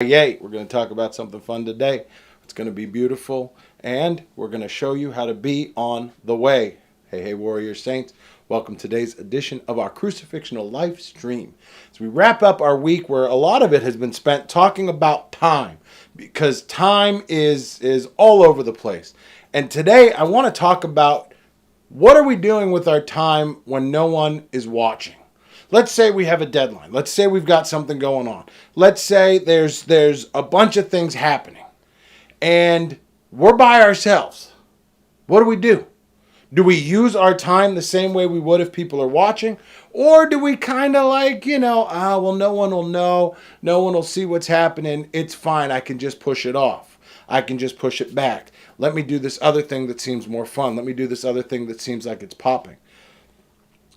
Yay, we're going to talk about something fun today. It's going to be beautiful, and we're going to show you how to be on the way. Hey, warrior saints. Welcome to today's edition of our Crucifixional Life stream. As we wrap up our week where a lot of it has been spent talking about time, because time is all over the place. And today I want to talk about what are we doing with our time when no one is watching. Let's say we have a deadline. Let's say we've got something going on. Let's say there's a bunch of things happening and we're by ourselves. What do? Do we use our time the same way we would if people are watching? Or do we kind of like, no one will know. No one will see what's happening. It's fine. I can just push it off. I can just push it back. Let me do this other thing that seems more fun. Let me do this other thing that seems like it's popping.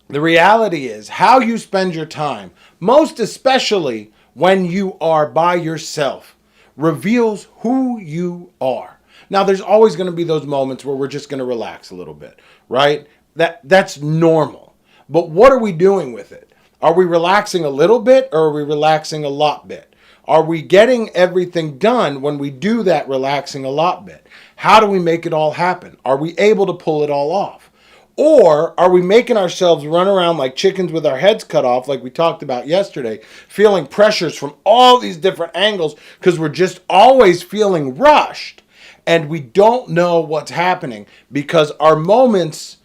The reality is how you spend your time, most especially when you are by yourself, reveals who you are. Now, there's always going to be those moments where we're just going to relax a little bit, right? That's normal. But what are we doing with it? Are we relaxing a little bit or are we relaxing a lot bit? Are we getting everything done when we do that relaxing a lot bit? How do we make it all happen? Are we able to pull it all off? Or are we making ourselves run around like chickens with our heads cut off, like we talked about yesterday, feeling pressures from all these different angles because we're just always feeling rushed and we don't know what's happening because our moments,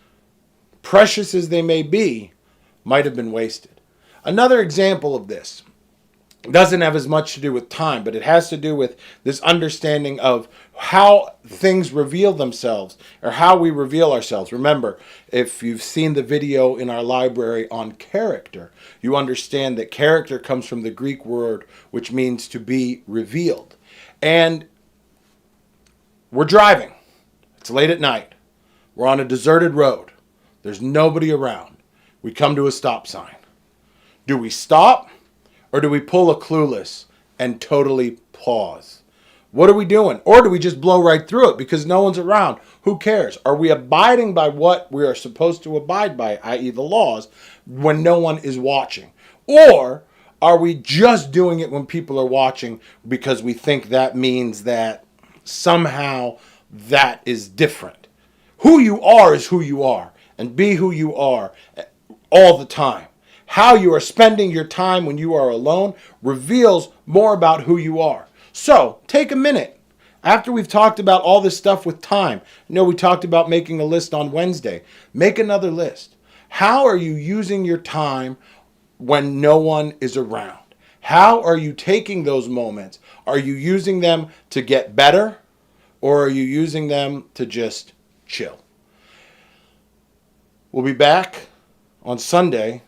precious as they may be, might have been wasted. Another example of this doesn't have as much to do with time, but it has to do with this understanding of how things reveal themselves or how we reveal ourselves. Remember, if you've seen the video in our library on character, you understand that character comes from the Greek word which means to be revealed. And we're driving. It's late at night. We're on a deserted road. There's nobody around. We come to a stop sign. Do we stop? Or do we pull a clueless and totally pause? What are we doing? Or do we just blow right through it because no one's around? Who cares? Are we abiding by what we are supposed to abide by, i.e. the laws, when no one is watching? Or are we just doing it when people are watching because we think that means that somehow that is different? Who you are is who you are, and be who you are all the time. How you are spending your time when you are alone reveals more about who you are. So take a minute. After we've talked about all this stuff with time, we talked about making a list on Wednesday. Make another list. How are you using your time when no one is around? How are you taking those moments? Are you using them to get better? Or are you using them to just chill? We'll be back on Sunday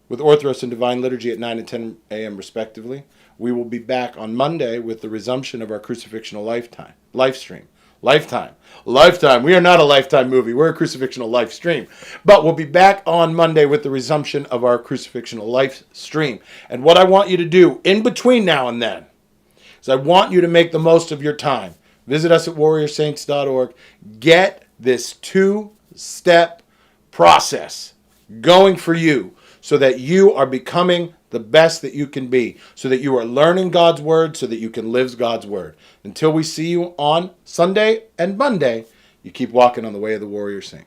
with Orthros and Divine Liturgy at 9 and 10 a.m. respectively. We will be back on Monday with the resumption of our Crucifixional live stream. Lifetime. We are not a Lifetime movie. We're a Crucifixional live stream. But we'll be back on Monday with the resumption of our Crucifixional live stream. And what I want you to do in between now and then is I want you to make the most of your time. Visit us at warriorsaints.org. Get this 2-step process going for you, so that you are becoming the best that you can be, so that you are learning God's word, so that you can live God's word. Until we see you on Sunday and Monday, you keep walking on the way of the warrior saint.